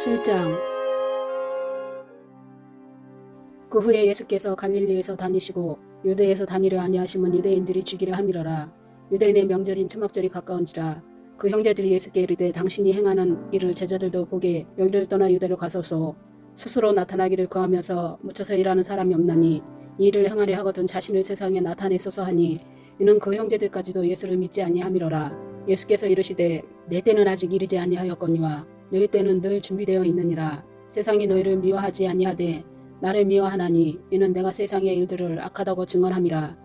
7장. 그 후에 예수께서 갈릴리에서 다니시고 유대에서 다니려 아니하심은 유대인들이 죽이려 함이러라. 유대인의 명절인 추막절이 가까운지라. 그 형제들이 예수께 이르되 당신이 행하는 일을 제자들도 보게 여기를 떠나 유대로 가소서. 스스로 나타나기를 거하면서 묻혀서 일하는 사람이 없나니 이 일을 행하려 하거든 자신을 세상에 나타내소서 하니 이는 그 형제들까지도 예수를 믿지 아니함이러라. 예수께서 이르시되 내 때는 아직 이르지 아니하였거니와 너희 때는 늘 준비되어 있느니라. 세상이 너희를 미워하지 아니하되 나를 미워하나니 이는 내가 세상의 일들을 악하다고 증언함이라.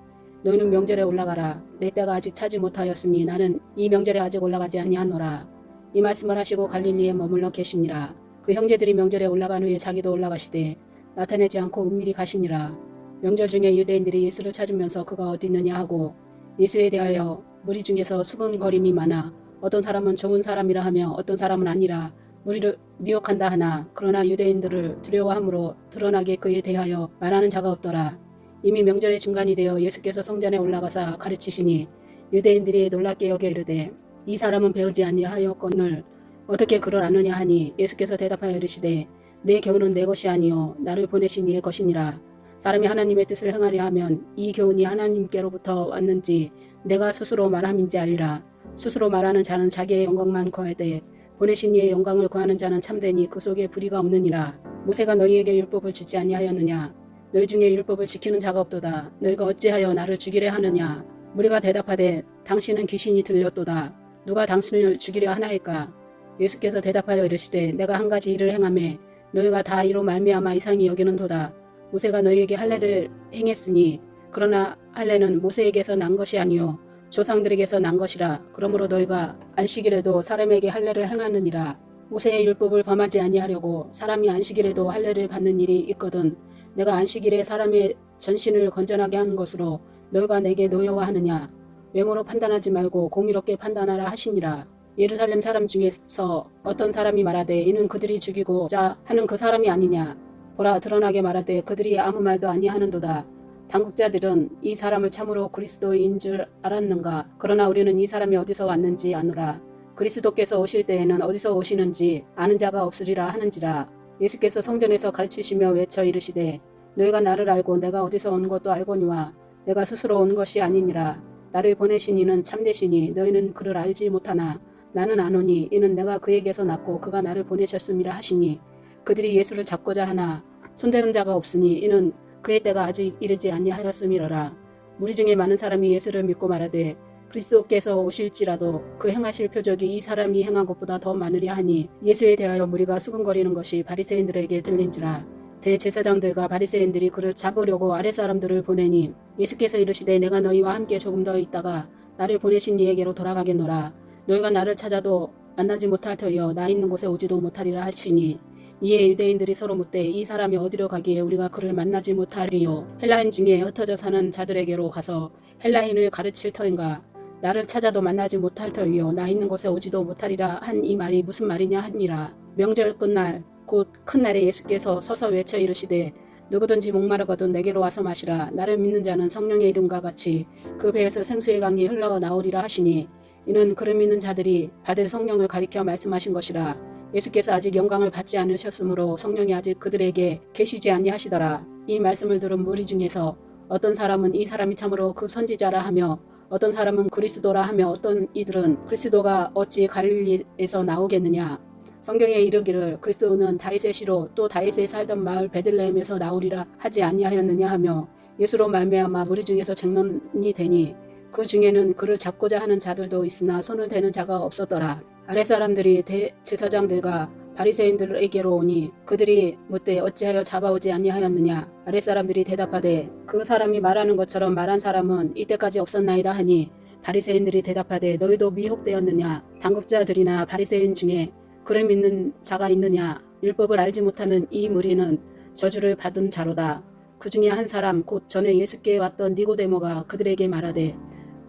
너희는 명절에 올라가라. 내 때가 아직 차지 못하였으니 나는 이 명절에 아직 올라가지 아니하노라. 이 말씀을 하시고 갈릴리에 머물러 계시니라. 그 형제들이 명절에 올라간 후에 자기도 올라가시되 나타내지 않고 은밀히 가시니라. 명절 중에 유대인들이 예수를 찾으면서 그가 어디 있느냐 하고 예수에 대하여 무리 중에서 수군거림이 많아 어떤 사람은 좋은 사람이라 하며 어떤 사람은 아니라 무리를 미혹한다 하나 그러나 유대인들을 두려워함으로 드러나게 그에 대하여 말하는 자가 없더라. 이미 명절의 중간이 되어 예수께서 성전에 올라가사 가르치시니 유대인들이 놀랍게 여겨 이르되 이 사람은 배우지 아니하였거늘 어떻게 그를 아느냐 하니 예수께서 대답하여 이르시되 내 교훈은 내 것이 아니요 나를 보내신 이의 것이니라. 사람이 하나님의 뜻을 행하려 하면 이 교훈이 하나님께로부터 왔는지 내가 스스로 말함인지 알리라. 스스로 말하는 자는 자기의 영광만 거하되 보내신 이의 영광을 구하는 자는 참되니 그 속에 불의가 없느니라. 모세가 너희에게 율법을 주지 아니하였느냐? 너희 중에 율법을 지키는 자가 없도다. 너희가 어찌하여 나를 죽이려 하느냐? 무리가 대답하되 당신은 귀신이 들렸도다. 누가 당신을 죽이려 하나이까? 예수께서 대답하여 이르시되 내가 한 가지 일을 행하매 너희가 다 이로 말미암아 이상히 여기는도다. 모세가 너희에게 할례를 행했으니 그러나 할례는 모세에게서 난 것이 아니요 조상들에게서 난 것이라. 그러므로 너희가 안식일에도 사람에게 할례를 행하느니라. 모세의 율법을 범하지 아니하려고 사람이 안식일에도 할례를 받는 일이 있거든 내가 안식일에 사람의 전신을 건전하게 하는 것으로 너희가 내게 노여워하느냐. 외모로 판단하지 말고 공의롭게 판단하라 하시니라. 예루살렘 사람 중에서 어떤 사람이 말하되 이는 그들이 죽이고자 하는 그 사람이 아니냐. 보라 드러나게 말하되 그들이 아무 말도 아니하는도다. 당국자들은 이 사람을 참으로 그리스도인 줄 알았는가. 그러나 우리는 이 사람이 어디서 왔는지 아노라. 그리스도께서 오실 때에는 어디서 오시는지 아는 자가 없으리라 하는지라. 예수께서 성전에서 가르치시며 외쳐 이르시되 너희가 나를 알고 내가 어디서 온 것도 알거니와 내가 스스로 온 것이 아니니라. 나를 보내신 이는 참되시니 너희는 그를 알지 못하나 나는 아노니 이는 내가 그에게서 났고 그가 나를 보내셨음이라 하시니 그들이 예수를 잡고자 하나 손대는 자가 없으니 이는 그의 때가 아직 이르지 아니하였음이로라. 무리 중에 많은 사람이 예수를 믿고 말하되 그리스도께서 오실지라도 그 행하실 표적이 이 사람이 행한 것보다 더 많으랴 하니 예수에 대하여 무리가 수군거리는 것이 바리새인들에게 들린지라. 대제사장들과 바리새인들이 그를 잡으려고 아랫사람들을 보내니 예수께서 이르시되 내가 너희와 함께 조금 더 있다가 나를 보내신 이에게로 돌아가겠노라. 너희가 나를 찾아도 만나지 못할 터이요 나 있는 곳에 오지도 못하리라 하시니 이에 유대인들이 서로 묻되 이 사람이 어디로 가기에 우리가 그를 만나지 못하리요. 헬라인 중에 흩어져 사는 자들에게로 가서 헬라인을 가르칠 터인가. 나를 찾아도 만나지 못할 터이요 나 있는 곳에 오지도 못하리라 한 이 말이 무슨 말이냐 하니라. 명절 끝날 곧 큰 날에 예수께서 서서 외쳐 이르시되 누구든지 목마르거든 내게로 와서 마시라. 나를 믿는 자는 성령의 이름과 같이 그 배에서 생수의 강이 흘러나오리라 하시니 이는 그를 믿는 자들이 받을 성령을 가리켜 말씀하신 것이라. 예수께서 아직 영광을 받지 않으셨으므로 성령이 아직 그들에게 계시지 아니하시더라. 이 말씀을 들은 무리 중에서 어떤 사람은 이 사람이 참으로 그 선지자라 하며 어떤 사람은 그리스도라 하며 어떤 이들은 그리스도가 어찌 갈릴리에서 나오겠느냐. 성경에 이르기를 그리스도는 다윗의 씨로 또 다윗의 살던 마을 베들레헴에서 나오리라 하지 아니하였느냐 하며 예수로 말미암아 무리 중에서 쟁론이 되니 그 중에는 그를 잡고자 하는 자들도 있으나 손을 대는 자가 없었더라. 아랫사람들이 대제사장들과 바리새인들에게로 오니 그들이 묻되 어찌하여 잡아오지 아니하였느냐. 아랫사람들이 대답하되 그 사람이 말하는 것처럼 말한 사람은 이때까지 없었나이다 하니 바리새인들이 대답하되 너희도 미혹되었느냐. 당국자들이나 바리새인 중에 그를 믿는 자가 있느냐. 율법을 알지 못하는 이 무리는 저주를 받은 자로다. 그 중에 한 사람 곧 전에 예수께 왔던 니고데모가 그들에게 말하되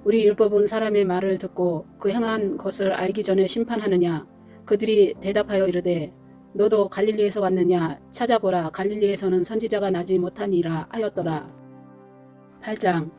우리 율법은 사람의 말을 듣고 그 행한 것을 알기 전에 심판하느냐. 그들이 대답하여 이르되 너도 갈릴리에서 왔느냐. 찾아보라. 갈릴리에서는 선지자가 나지 못하니라 하였더라. 8장.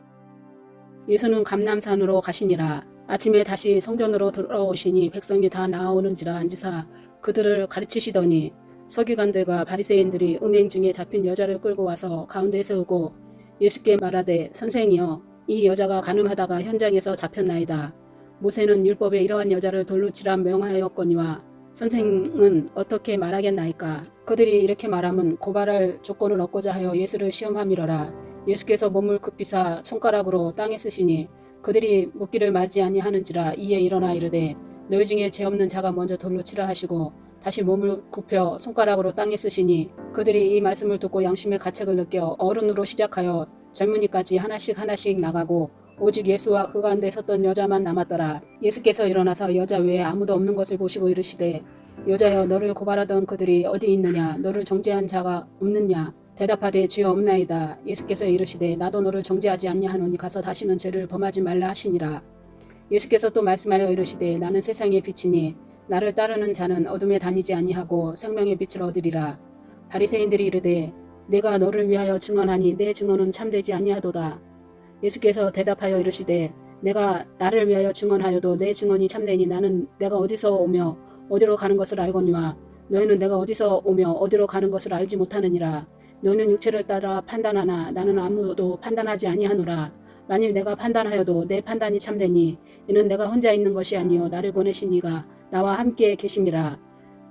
예수는 감람산으로 가시니라. 아침에 다시 성전으로 돌아오시니 백성이 다 나아오는지라 앉으사 그들을 가르치시더니 서기관들과 바리새인들이 음행 중에 잡힌 여자를 끌고 와서 가운데 세우고 예수께 말하되 선생이여 이 여자가 간음하다가 현장에서 잡혔나이다. 모세는 율법에 이러한 여자를 돌로 치라 명하였거니와 선생은 어떻게 말하겠나이까. 그들이 이렇게 말함은 고발할 조건을 얻고자 하여 예수를 시험함이러라. 예수께서 몸을 굽히사 손가락으로 땅에 쓰시니 그들이 묻기를 맞이 아니하는지라. 이에 일어나 이르되 너희 중에 죄 없는 자가 먼저 돌로 치라 하시고 다시 몸을 굽혀 손가락으로 땅에 쓰시니 그들이 이 말씀을 듣고 양심의 가책을 느껴 어른으로 시작하여 젊은이까지 하나씩 나가고 오직 예수와 그 가운데 섰던 여자만 남았더라. 예수께서 일어나서 여자 외에 아무도 없는 것을 보시고 이르시되 여자여 너를 고발하던 그들이 어디 있느냐. 너를 정죄한 자가 없느냐. 대답하되 주여 없나이다. 예수께서 이르시되 나도 너를 정죄하지 아니하노니 가서 다시는 죄를 범하지 말라 하시니라. 예수께서 또 말씀하여 이르시되 나는 세상의 빛이니 나를 따르는 자는 어둠에 다니지 아니하고 생명의 빛을 얻으리라. 바리새인들이 이르되 내가 너를 위하여 증언하니 내 증언은 참되지 아니하도다. 예수께서 대답하여 이르시되 내가 나를 위하여 증언하여도 내 증언이 참되니 나는 내가 어디서 오며 어디로 가는 것을 알거니와 너희는 내가 어디서 오며 어디로 가는 것을 알지 못하느니라. 너희는 육체를 따라 판단하나 나는 아무도 판단하지 아니하노라. 만일 내가 판단하여도 내 판단이 참되니 이는 내가 혼자 있는 것이 아니요 나를 보내신 이가 나와 함께 계심이라.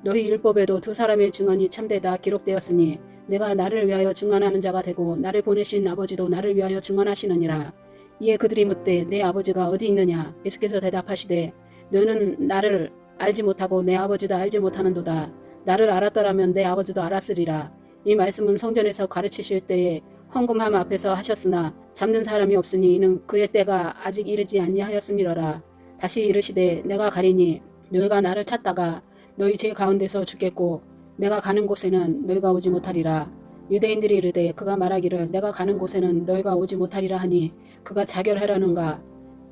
너희 율법에도 두 사람의 증언이 참되다 기록되었으니 내가 나를 위하여 증언하는 자가 되고 나를 보내신 아버지도 나를 위하여 증언하시느니라. 이에 그들이 묻되 내 아버지가 어디 있느냐. 예수께서 대답하시되 너희는 나를 알지 못하고 내 아버지도 알지 못하는도다. 나를 알았더라면 내 아버지도 알았으리라. 이 말씀은 성전에서 가르치실 때에 헌금함 앞에서 하셨으나 잡는 사람이 없으니 이는 그의 때가 아직 이르지 아니하였음이러라. 다시 이르시되 내가 가리니 너희가 나를 찾다가 너희 제 가운데서 죽겠고 내가 가는 곳에는 너희가 오지 못하리라. 유대인들이 이르되 그가 말하기를 내가 가는 곳에는 너희가 오지 못하리라 하니 그가 자결하려는가.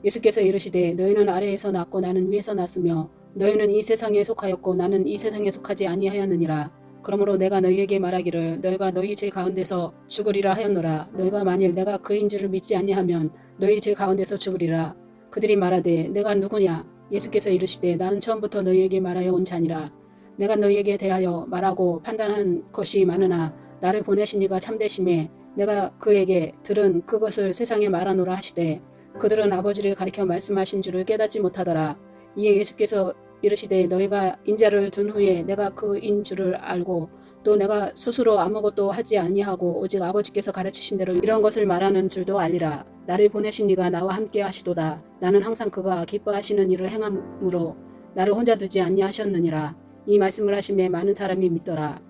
예수께서 이르시되 너희는 아래에서 났고 나는 위에서 났으며 너희는 이 세상에 속하였고 나는 이 세상에 속하지 아니하였느니라. 그러므로 내가 너희에게 말하기를 너희가 너희 제 가운데서 죽으리라 하였노라. 너희가 만일 내가 그인 줄을 믿지 아니하면 너희 제 가운데서 죽으리라. 그들이 말하되 내가 누구냐. 예수께서 이르시되 나는 처음부터 너희에게 말하여 온 자니라. 내가 너희에게 대하여 말하고 판단한 것이 많으나 나를 보내신 이가 참되심에 내가 그에게 들은 그것을 세상에 말하노라 하시되 그들은 아버지를 가리켜 말씀하신 줄을 깨닫지 못하더라. 이에 예수께서 이르시되 너희가 인자를 둔 후에 내가 그인 줄을 알고 또 내가 스스로 아무것도 하지 아니하고 오직 아버지께서 가르치신 대로 이런 것을 말하는 줄도 알리라. 나를 보내신 이가 나와 함께 하시도다. 나는 항상 그가 기뻐하시는 일을 행함으로 나를 혼자 두지 아니하셨느니라. 이 말씀을 하심에 많은 사람이 믿더라.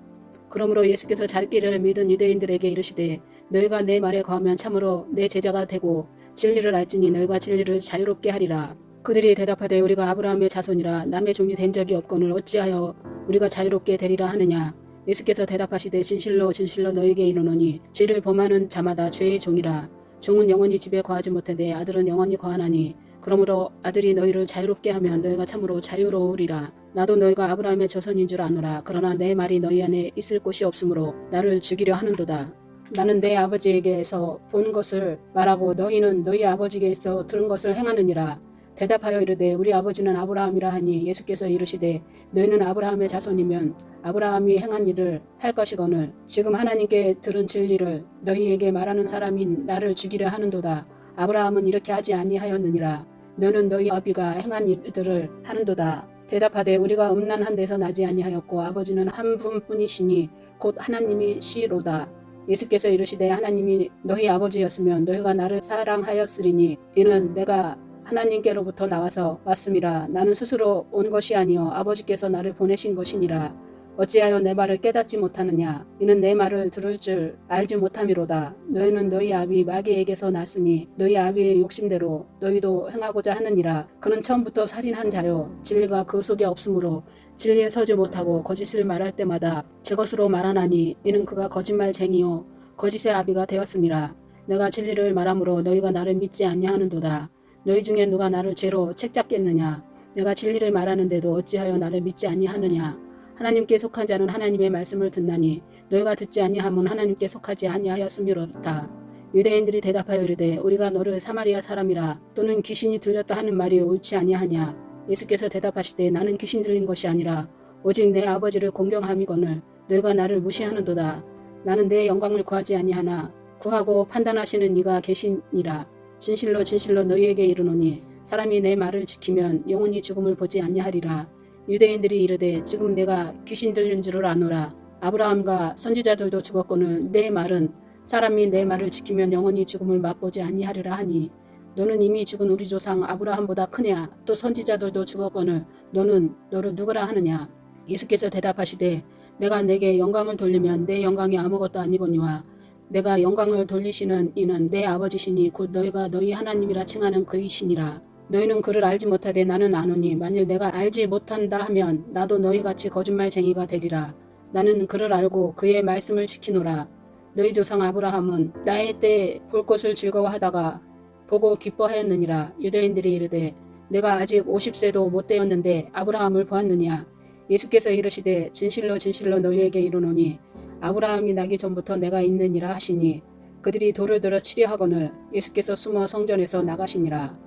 그러므로 예수께서 자기를 믿은 유대인들에게 이르시되 너희가 내 말에 거하면 참으로 내 제자가 되고 진리를 알지니 너희가 진리를 자유롭게 하리라. 그들이 대답하되 우리가 아브라함의 자손이라 남의 종이 된 적이 없거늘 어찌하여 우리가 자유롭게 되리라 하느냐. 예수께서 대답하시되 진실로 진실로 너희에게 이르노니 죄를 범하는 자마다 죄의 종이라. 종은 영원히 집에 거하지 못하되 아들은 영원히 거하나니 그러므로 아들이 너희를 자유롭게 하면 너희가 참으로 자유로우리라. 나도 너희가 아브라함의 자손인 줄 아노라. 그러나 내 말이 너희 안에 있을 곳이 없으므로 나를 죽이려 하는도다. 나는 내 아버지에게서 본 것을 말하고 너희는 너희 아버지에게서 들은 것을 행하느니라. 대답하여 이르되 우리 아버지는 아브라함이라 하니 예수께서 이르시되 너희는 아브라함의 자손이면 아브라함이 행한 일을 할 것이거늘 지금 하나님께 들은 진리를 너희에게 말하는 사람인 나를 죽이려 하는도다. 아브라함은 이렇게 하지 아니하였느니라. 너는 너희 아비가 행한 일들을 하는도다. 대답하되 우리가 음란한 데서 나지 아니하였고 아버지는 한 분뿐이시니 곧 하나님이시로다. 예수께서 이르시되 하나님이 너희 아버지였으면 너희가 나를 사랑하였으리니 이는 내가 하나님께로부터 나와서 왔음이라. 나는 스스로 온 것이 아니요 아버지께서 나를 보내신 것이니라. 어찌하여 내 말을 깨닫지 못하느냐. 이는 내 말을 들을 줄 알지 못함이로다. 너희는 너희 아비 마귀에게서 났으니 너희 아비의 욕심대로 너희도 행하고자 하느니라. 그는 처음부터 살인한 자요 진리가 그 속에 없으므로 진리에 서지 못하고 거짓을 말할 때마다 제 것으로 말하나니 이는 그가 거짓말쟁이요 거짓의 아비가 되었음이라. 내가 진리를 말함으로 너희가 나를 믿지 아니하는도다. 너희 중에 누가 나를 죄로 책잡겠느냐. 내가 진리를 말하는데도 어찌하여 나를 믿지 아니하느냐. 하나님께 속한 자는 하나님의 말씀을 듣나니 너희가 듣지 아니함은 하나님께 속하지 아니하였음이로다. 유대인들이 대답하여 이르되 우리가 너를 사마리아 사람이라 또는 귀신이 들렸다 하는 말이 옳지 아니하냐. 예수께서 대답하시되 나는 귀신 들린 것이 아니라 오직 내 아버지를 공경함이거늘 너희가 나를 무시하는도다. 나는 내 영광을 구하지 아니하나 구하고 판단하시는 이가 계시니라. 진실로 진실로 너희에게 이르노니 사람이 내 말을 지키면 영원히 죽음을 보지 아니하리라. 유대인들이 이르되 지금 내가 귀신 들린 줄을 아노라. 아브라함과 선지자들도 죽었거늘 내 말은 사람이 내 말을 지키면 영원히 죽음을 맛보지 아니하리라 하니 너는 이미 죽은 우리 조상 아브라함보다 크냐? 또 선지자들도 죽었거늘 너는 너를 누구라 하느냐? 예수께서 대답하시되 내가 내게 영광을 돌리면 내 영광이 아무것도 아니거니와 내가 영광을 돌리시는 이는 내 아버지시니 곧 너희가 너희 하나님이라 칭하는 그이시니라. 너희는 그를 알지 못하되 나는 아노니 만일 내가 알지 못한다 하면 나도 너희같이 거짓말쟁이가 되리라. 나는 그를 알고 그의 말씀을 지키노라. 너희 조상 아브라함은 나의 때에 볼 것을 즐거워하다가 보고 기뻐하였느니라. 유대인들이 이르되 내가 아직 50세도 못 되었는데 아브라함을 보았느냐. 예수께서 이르시되 진실로 진실로 너희에게 이르노니 아브라함이 나기 전부터 내가 있느니라 하시니 그들이 돌을 들어 치려 하거늘 예수께서 숨어 성전에서 나가시니라.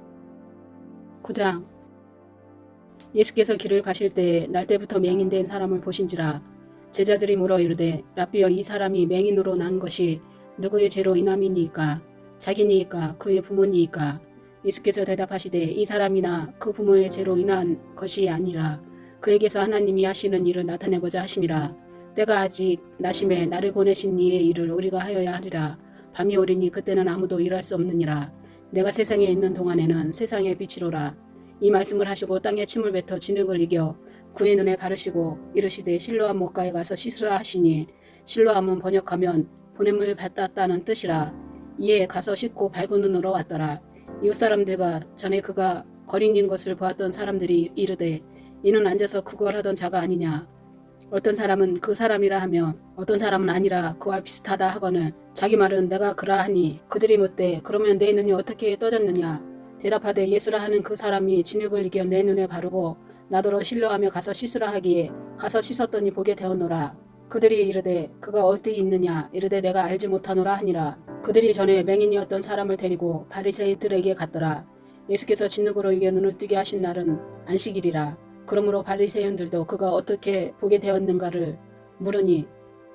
9장. 예수께서 길을 가실 때에 날때부터 맹인된 사람을 보신지라. 제자들이 물어 이르되 라삐여 이 사람이 맹인으로 난 것이 누구의 죄로 인함이니이까 자기니이까 그의 부모니이까. 예수께서 대답하시되 이 사람이나 그 부모의 죄로 인한 것이 아니라 그에게서 하나님이 하시는 일을 나타내고자 하심이라. 때가 아직 나심에 나를 보내신 이의 일을 우리가 하여야 하리라. 밤이 오리니 그때는 아무도 일할 수 없느니라. 내가 세상에 있는 동안에는 세상의 빛이로라. 이 말씀을 하시고 땅에 침을 뱉어 진흙을 이겨 그의 눈에 바르시고 이르시되 실로암 못가에 가서 씻으라 하시니 실로암은 번역하면 보냄을 받았다는 뜻이라. 이에 가서 씻고 밝은 눈으로 왔더라. 이웃 사람들과 전에 그가 거린인 것을 보았던 사람들이 이르되 이는 앉아서 구걸하던 자가 아니냐. 어떤 사람은 그 사람이라 하며 어떤 사람은 아니라 그와 비슷하다 하거늘 자기 말은 내가 그라 하니 그들이 묻되 그러면 내 눈이 어떻게 떠졌느냐. 대답하되 예수라 하는 그 사람이 진흙을 이겨 내 눈에 바르고 나더러 실로하며 가서 씻으라 하기에 가서 씻었더니 보게 되었노라. 그들이 이르되 그가 어디 있느냐. 이르되 내가 알지 못하노라 하니라. 그들이 전에 맹인이었던 사람을 데리고 바리새인들에게 갔더라. 예수께서 진흙으로 이겨 눈을 뜨게 하신 날은 안식일이라. 그러므로 바리새인들도 그가 어떻게 보게 되었는가를 물으니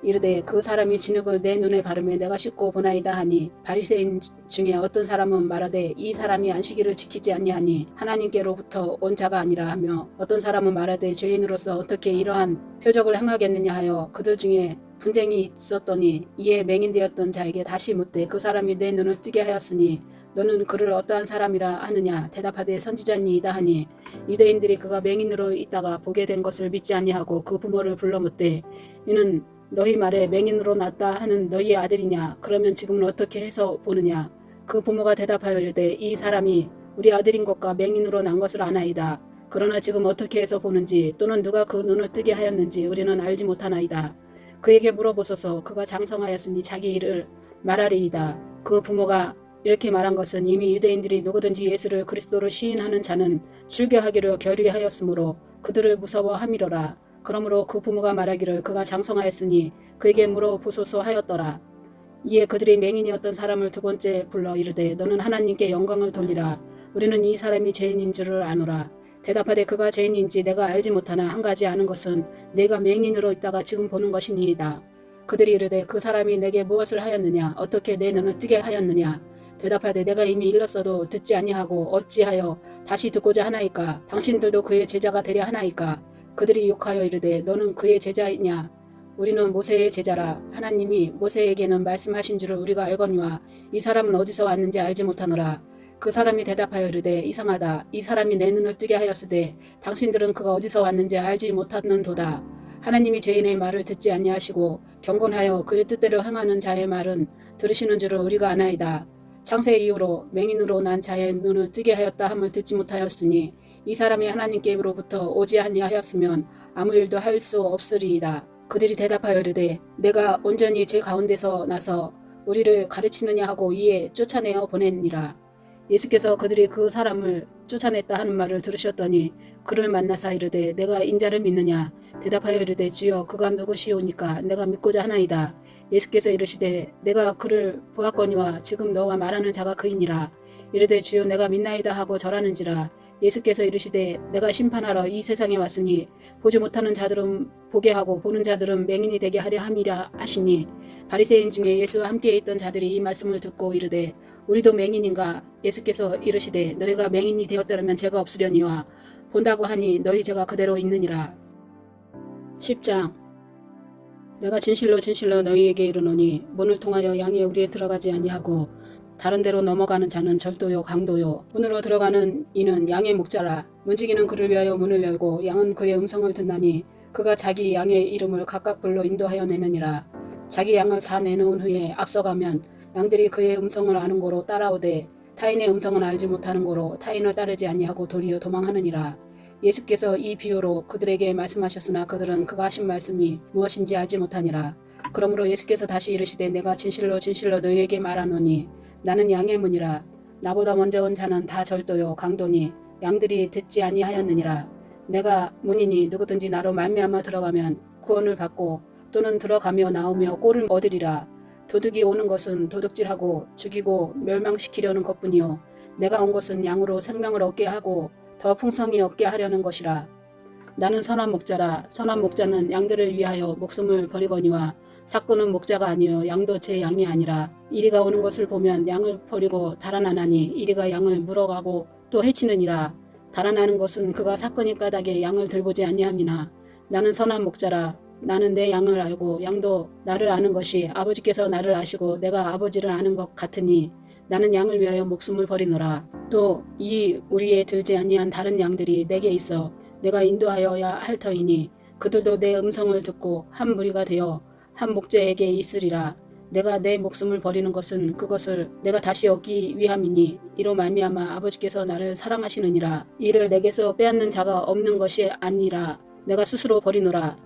이르되 그 사람이 진흙을 내 눈에 바르며 내가 씻고 보나이다 하니 바리새인 중에 어떤 사람은 말하되 이 사람이 안식일을 지키지 아니하니 하나님께로부터 온 자가 아니라 하며 어떤 사람은 말하되 죄인으로서 어떻게 이러한 표적을 행하겠느냐 하여 그들 중에 분쟁이 있었더니 이에 맹인되었던 자에게 다시 묻되 그 사람이 내 눈을 뜨게 하였으니 너는 그를 어떠한 사람이라 하느냐. 대답하되 선지자니이다 하니 유대인들이 그가 맹인으로 있다가 보게 된 것을 믿지 아니하고 그 부모를 불러 묻되 이는 너희 말에 맹인으로 났다 하는 너희의 아들이냐. 그러면 지금은 어떻게 해서 보느냐. 그 부모가 대답하여 이르되 이 사람이 우리 아들인 것과 맹인으로 난 것을 아나이다. 그러나 지금 어떻게 해서 보는지 또는 누가 그 눈을 뜨게 하였는지 우리는 알지 못하나이다. 그에게 물어보소서. 그가 장성하였으니 자기 일을 말하리이다. 그 부모가 이렇게 말한 것은 이미 유대인들이 누구든지 예수를 그리스도로 시인하는 자는 출교하기로 결의하였으므로 그들을 무서워함이로라. 그러므로 그 부모가 말하기를 그가 장성하였으니 그에게 물어보소서 하였더라. 이에 그들이 맹인이었던 사람을 두 번째 불러 이르되 너는 하나님께 영광을 돌리라. 우리는 이 사람이 죄인인 줄을 아노라. 대답하되 그가 죄인인지 내가 알지 못하나 한 가지 아는 것은 내가 맹인으로 있다가 지금 보는 것이니이다. 그들이 이르되 그 사람이 내게 무엇을 하였느냐. 어떻게 내 눈을 뜨게 하였느냐. 대답하되 내가 이미 일렀어도 듣지 아니하고 어찌하여 다시 듣고자 하나이까. 당신들도 그의 제자가 되려 하나이까. 그들이 욕하여 이르되 너는 그의 제자이냐. 우리는 모세의 제자라. 하나님이 모세에게는 말씀하신 줄을 우리가 알거니와 이 사람은 어디서 왔는지 알지 못하노라. 그 사람이 대답하여 이르되 이상하다. 이 사람이 내 눈을 뜨게 하였으되 당신들은 그가 어디서 왔는지 알지 못하는도다. 하나님이 죄인의 말을 듣지 아니하시고 경건하여 그의 뜻대로 행하는 자의 말은 들으시는 줄을 우리가 아나이다. 창세 이후로 맹인으로 난 자의 눈을 뜨게 하였다 함을 듣지 못하였으니 이 사람이 하나님께로부터 오지 아니하였으면 아무 일도 할 수 없으리이다. 그들이 대답하여 이르되 내가 온전히 죄 가운데서 나서 우리를 가르치느냐 하고 이에 쫓아내어 보냈니라. 예수께서 그들이 그 사람을 쫓아냈다 하는 말을 들으셨더니 그를 만나사 이르되 내가 인자를 믿느냐. 대답하여 이르되 주여 그가 누구시오니까 내가 믿고자 하나이다. 예수께서 이르시되 내가 그를 보았거니와 지금 너와 말하는 자가 그이니라. 이르되 주여 내가 믿나이다 하고 절하는지라. 예수께서 이르시되 내가 심판하러 이 세상에 왔으니 보지 못하는 자들은 보게 하고 보는 자들은 맹인이 되게 하려 함이라 하시니 바리새인 중에 예수와 함께 있던 자들이 이 말씀을 듣고 이르되 우리도 맹인인가? 예수께서 이르시되 너희가 맹인이 되었더라면 죄가 없으려니와 본다고 하니 너희 죄가 그대로 있느니라. 10장. 내가 진실로 진실로 너희에게 이르노니 문을 통하여 양의 우리에 들어가지 아니하고 다른 데로 넘어가는 자는 절도요 강도요 문으로 들어가는 이는 양의 목자라. 문지기는 그를 위하여 문을 열고 양은 그의 음성을 듣나니 그가 자기 양의 이름을 각각 불러 인도하여 내느니라. 자기 양을 다 내놓은 후에 앞서가면 양들이 그의 음성을 아는 고로 따라오되 타인의 음성은 알지 못하는 고로 타인을 따르지 아니하고 도리어 도망하느니라. 예수께서 이 비유로 그들에게 말씀하셨으나 그들은 그가 하신 말씀이 무엇인지 알지 못하니라. 그러므로 예수께서 다시 이르시되 내가 진실로 진실로 너희에게 말하노니 나는 양의 문이라. 나보다 먼저 온 자는 다 절도요 강도니 양들이 듣지 아니하였느니라. 내가 문이니 누구든지 나로 말미암아 들어가면 구원을 받고 또는 들어가며 나오며 꼴을 얻으리라. 도둑이 오는 것은 도둑질하고 죽이고 멸망시키려는 것뿐이요 내가 온 것은 양으로 생명을 얻게 하고 더 풍성히 얻게 하려는 것이라. 나는 선한 목자라. 선한 목자는 양들을 위하여 목숨을 버리거니와 삭구는 목자가 아니요 양도 제 양이 아니라. 이리가 오는 것을 보면 양을 버리고 달아나나니 이리가 양을 물어가고 또 해치느니라. 달아나는 것은 그가 삭거니 까닭에 양을 들보지 아니함이나 나는 선한 목자라. 나는 내 양을 알고 양도 나를 아는 것이 아버지께서 나를 아시고 내가 아버지를 아는 것 같으니 나는 양을 위하여 목숨을 버리노라. 또 이 우리에 들지 아니한 다른 양들이 내게 있어 내가 인도하여야 할 터이니 그들도 내 음성을 듣고 한 무리가 되어 한 목자에게 있으리라. 내가 내 목숨을 버리는 것은 그것을 내가 다시 얻기 위함이니 이로 말미암아 아버지께서 나를 사랑하시느니라. 이를 내게서 빼앗는 자가 없는 것이 아니라 내가 스스로 버리노라.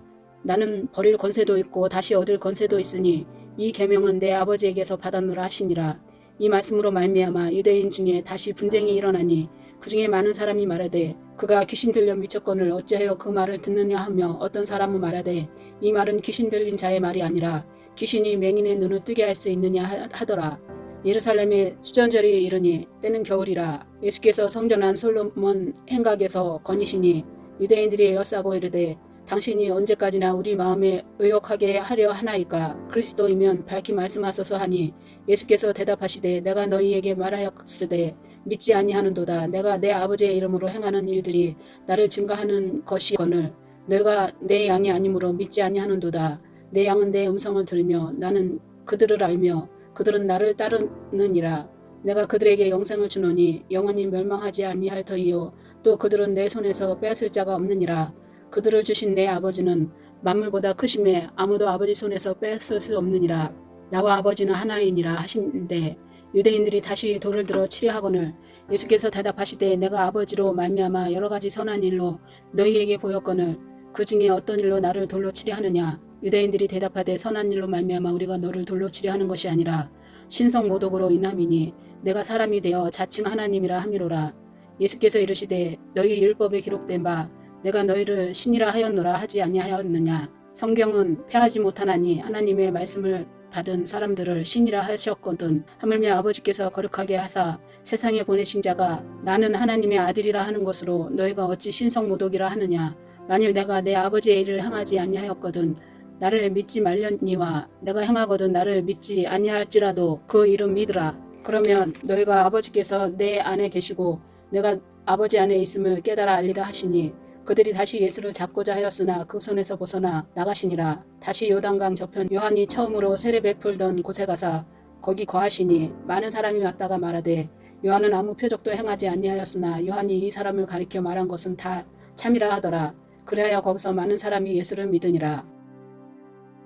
나는 버릴 권세도 있고 다시 얻을 권세도 있으니 이 계명은 내 아버지에게서 받았노라 하시니라. 이 말씀으로 말미암아 유대인 중에 다시 분쟁이 일어나니 그 중에 많은 사람이 말하되 그가 귀신 들려 미쳤거늘 어찌하여 그 말을 듣느냐 하며 어떤 사람은 말하되 이 말은 귀신 들린 자의 말이 아니라 귀신이 맹인의 눈을 뜨게 할 수 있느냐 하더라. 예루살렘에 수전절이 이르니 때는 겨울이라. 예수께서 성전 안 솔로몬 행각에서 거니시니 유대인들이 에워싸고 이르되 당신이 언제까지나 우리 마음에 의혹하게 하려 하나이까? 그리스도이면 밝히 말씀하소서 하니 예수께서 대답하시되 내가 너희에게 말하였으되 믿지 아니하는도다. 내가 내 아버지의 이름으로 행하는 일들이 나를 증거하는 것이거늘 너희가 내 양이 아니므로 믿지 아니하는도다. 내 양은 내 음성을 들으며 나는 그들을 알며 그들은 나를 따르느니라. 내가 그들에게 영생을 주노니 영원히 멸망하지 아니할 터이요 또 그들은 내 손에서 빼앗을 자가 없느니라. 그들을 주신 내 아버지는 만물보다 크심에 아무도 아버지 손에서 뺏을 수 없느니라. 나와 아버지는 하나이니라 하신데 유대인들이 다시 돌을 들어 치려 하거늘 예수께서 대답하시되 내가 아버지로 말미암아 여러 가지 선한 일로 너희에게 보였거늘 그 중에 어떤 일로 나를 돌로 치려 하느냐. 유대인들이 대답하되 선한 일로 말미암아 우리가 너를 돌로 치려 하는 것이 아니라 신성 모독으로 인함이니 내가 사람이 되어 자칭 하나님이라 함이로라. 예수께서 이르시되 너희 율법에 기록된 바 내가 너희를 신이라 하였노라 하지 아니하였느냐. 성경은 패하지 못하나니 하나님의 말씀을 받은 사람들을 신이라 하셨거든. 하물며 아버지께서 거룩하게 하사 세상에 보내신 자가 나는 하나님의 아들이라 하는 것으로 너희가 어찌 신성모독이라 하느냐. 만일 내가 내 아버지의 일을 행하지 아니하였거든 나를 믿지 말려니와 내가 행하거든 나를 믿지 아니할지라도 그 이름 믿으라. 그러면 너희가 아버지께서 내 안에 계시고 내가 아버지 안에 있음을 깨달아 알리라 하시니 그들이 다시 예수를 잡고자 하였으나 그 손에서 벗어나 나가시니라. 다시 요단강 저편 요한이 처음으로 세례 베풀던 곳에 가사 거기 거하시니 많은 사람이 왔다가 말하되 요한은 아무 표적도 행하지 아니하였으나 요한이 이 사람을 가리켜 말한 것은 다 참이라 하더라. 그래야 거기서 많은 사람이 예수를 믿으니라.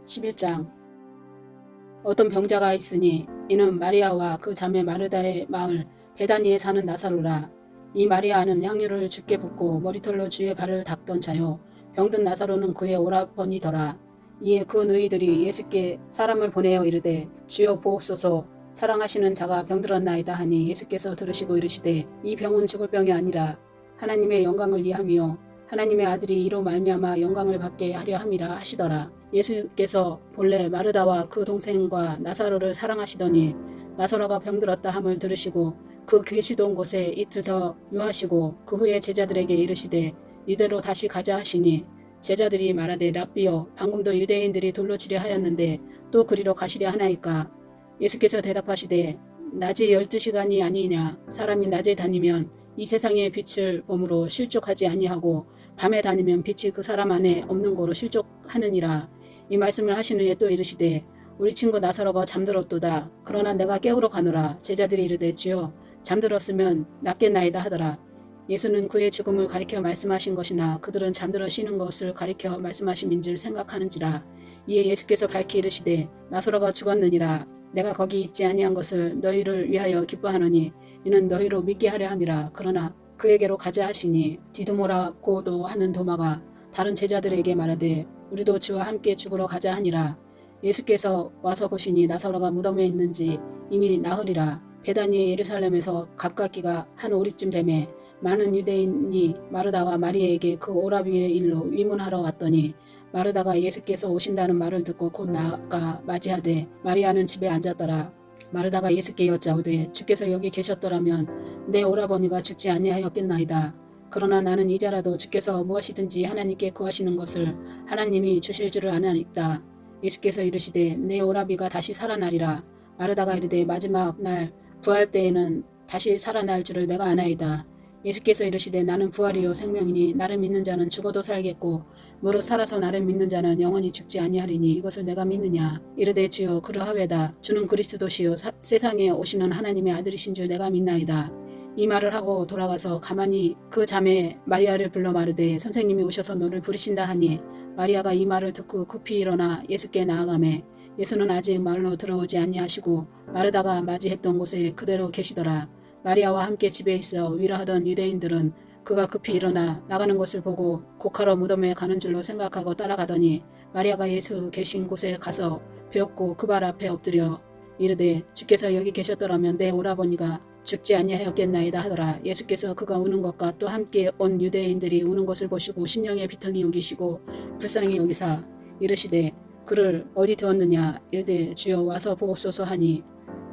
11장. 어떤 병자가 있으니 이는 마리아와 그 자매 마르다의 마을 베다니에 사는 나사로라. 이 마리아는 향유를 주께 붓고 머리털로 주의 발을 닦던 자요 병든 나사로는 그의 오라버니더라. 이에 그 너희들이 예수께 사람을 보내어 이르되 주여 보옵소서 사랑하시는 자가 병들었나이다 하니 예수께서 들으시고 이르시되 이 병은 죽을 병이 아니라 하나님의 영광을 위함이요 하나님의 아들이 이로 말미암아 영광을 받게 하려 함이라 하시더라. 예수께서 본래 마르다와 그 동생과 나사로를 사랑하시더니 나사로가 병들었다 함을 들으시고 그 계시던 곳에 이틀 더 유하시고 그 후에 제자들에게 이르시되 이대로 다시 가자 하시니 제자들이 말하되 랍비여 방금도 유대인들이 돌로 치려 하였는데 또 그리로 가시려 하나이까. 예수께서 대답하시되 낮이 12시간이 아니냐. 사람이 낮에 다니면 이 세상의 빛을 보므로 실족하지 아니하고 밤에 다니면 빛이 그 사람 안에 없는 거로 실족하느니라. 이 말씀을 하신 후에 또 이르시되 우리 친구 나사로가 잠들었도다. 그러나 내가 깨우러 가노라. 제자들이 이르되 주여 잠들었으면 낫겠나이다 하더라. 예수는 그의 죽음을 가리켜 말씀하신 것이나 그들은 잠들어 쉬는 것을 가리켜 말씀하심인 줄 생각하는지라. 이에 예수께서 밝히 이르시되 나사로가 죽었느니라. 내가 거기 있지 아니한 것을 너희를 위하여 기뻐하노니 이는 너희로 믿게 하려 함이라. 그러나 그에게로 가자 하시니 디두모라고도 하는 도마가 다른 제자들에게 말하되 우리도 주와 함께 죽으러 가자 하니라. 예수께서 와서 보시니 나사로가 무덤에 있는지 이미 나흘이라. 베다니의 예루살렘에서 가깝기가 한 오리쯤 되매 많은 유대인이 마르다와 마리아에게 그 오라비의 일로 위문하러 왔더니 마르다가 예수께서 오신다는 말을 듣고 곧 나아가 맞이하되 마리아는 집에 앉았더라. 마르다가 예수께 여짜오되 주께서 여기 계셨더라면 내 오라버니가 죽지 아니하였겠나이다. 그러나 나는 이제라도 주께서 무엇이든지 하나님께 구하시는 것을 하나님이 주실 줄을 아나이다. 예수께서 이르시되 내 오라비가 다시 살아나리라. 마르다가 이르되 마지막 날 부활 때에는 다시 살아날 줄을 내가 아나이다. 예수께서 이르시되 나는 부활이요 생명이니 나를 믿는 자는 죽어도 살겠고 무릇 살아서 나를 믿는 자는 영원히 죽지 아니하리니 이것을 내가 믿느냐. 이르되 주여 그러하외다. 주는 그리스도시요 세상에 오시는 하나님의 아들이신 줄 내가 믿나이다. 이 말을 하고 돌아가서 가만히 그 자매 마리아를 불러 마르되 선생님이 오셔서 너를 부르신다 하니 마리아가 이 말을 듣고 급히 일어나 예수께 나아가매 예수는 아직 마을로 들어오지 아니하시고 마르다가 맞이했던 곳에 그대로 계시더라. 마리아와 함께 집에 있어 위로하던 유대인들은 그가 급히 일어나 나가는 것을 보고 곡하러 무덤에 가는 줄로 생각하고 따라가더니 마리아가 예수 계신 곳에 가서 배웠고 그 발 앞에 엎드려 이르되 주께서 여기 계셨더라면 내 오라버니가 죽지 아니하였겠나이다 하더라. 예수께서 그가 우는 것과 또 함께 온 유대인들이 우는 것을 보시고 심령의 비통이 여기시고 불쌍히 여기사 이르시되 그를 어디 두었느냐. 이르되 주여 와서 보옵소서 하니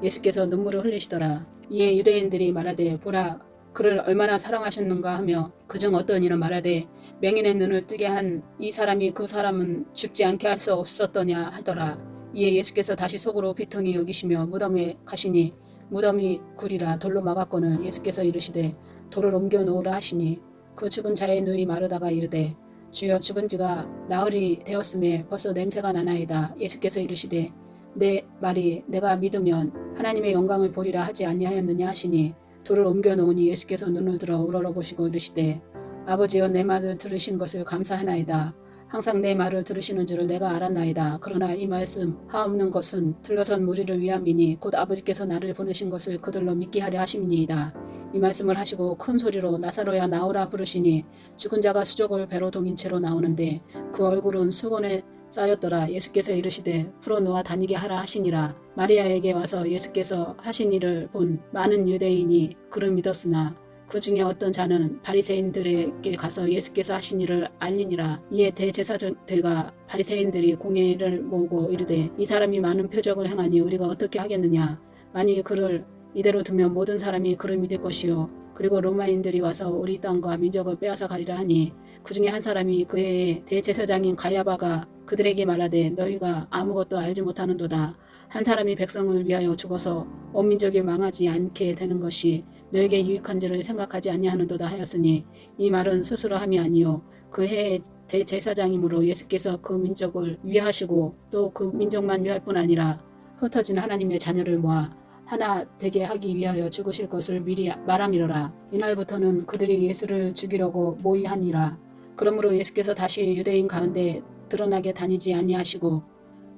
예수께서 눈물을 흘리시더라. 이에 유대인들이 말하되 보라 그를 얼마나 사랑하셨는가 하며 그중 어떤 이는 말하되 맹인의 눈을 뜨게 한 이 사람이 그 사람은 죽지 않게 할 수 없었더냐 하더라. 이에 예수께서 다시 속으로 비통히 여기시며 무덤에 가시니 무덤이 굴이라 돌로 막았거늘 예수께서 이르시되 돌을 옮겨 놓으라 하시니 그 죽은 자의 누이 마르다가 이르되 주여 죽은 지가 나흘이 되었음에 벌써 냄새가 나나이다. 예수께서 이르시되 내 말이 내가 믿으면 하나님의 영광을 보리라 하지 아니하였느냐 하시니 돌을 옮겨 놓으니 예수께서 눈을 들어 우러러보시고 이르시되 아버지여 내 말을 들으신 것을 감사하나이다. 항상 내 말을 들으시는 줄을 내가 알았나이다. 그러나 이 말씀 하옵는 것은 들러선 무리를 위함이니 곧 아버지께서 나를 보내신 것을 그들로 믿게 하려 하심이니이다. 이 말씀을 하시고 큰 소리로 나사로야 나오라 부르시니 죽은 자가 수족을 배로 동인 채로 나오는데 그 얼굴은 수건에 쌓였더라. 예수께서 이르시되 풀어놓아 다니게 하라 하시니라. 마리아에게 와서 예수께서 하신 일을 본 많은 유대인이 그를 믿었으나 그 중에 어떤 자는 바리새인들에게 가서 예수께서 하신 일을 알리니라. 이에 대제사장들과 바리새인들이 공회를 모으고 이르되 이 사람이 많은 표적을 행하니 우리가 어떻게 하겠느냐. 만일 그를 이대로 두면 모든 사람이 그를 믿을 것이요 그리고 로마인들이 와서 우리 땅과 민족을 빼앗아 가리라 하니 그 중에 한 사람이 그의 대제사장인 가야바가 그들에게 말하되 너희가 아무것도 알지 못하는도다. 한 사람이 백성을 위하여 죽어서 온 민족이 망하지 않게 되는 것이 너에게 유익한지를 생각하지 아니하는도다 하였으니 이 말은 스스로 함이 아니요 그 해의 대제사장이므로 예수께서 그 민족을 위하시고 또 그 민족만 위할 뿐 아니라 흩어진 하나님의 자녀를 모아 하나 되게 하기 위하여 죽으실 것을 미리 말함이로라. 이날부터는 그들이 예수를 죽이려고 모의하니라. 그러므로 예수께서 다시 유대인 가운데 드러나게 다니지 아니하시고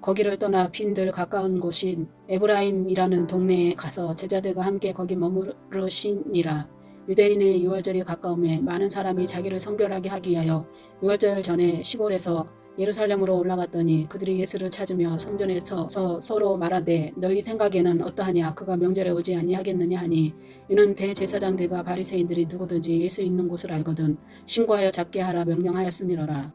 거기를 떠나 빈들 가까운 곳인 에브라임이라는 동네에 가서 제자들과 함께 거기 머무르시니라. 유대인의 유월절이 가까움에 많은 사람이 자기를 성결하게 하기 위하여 유월절 전에 시골에서 예루살렘으로 올라갔더니 그들이 예수를 찾으며 성전에 서서 서로 말하되 너희 생각에는 어떠하냐. 그가 명절에 오지 아니하겠느냐 하니 이는 대제사장들과 바리새인들이 누구든지 예수 있는 곳을 알거든 신고하여 잡게 하라 명령하였음이로라.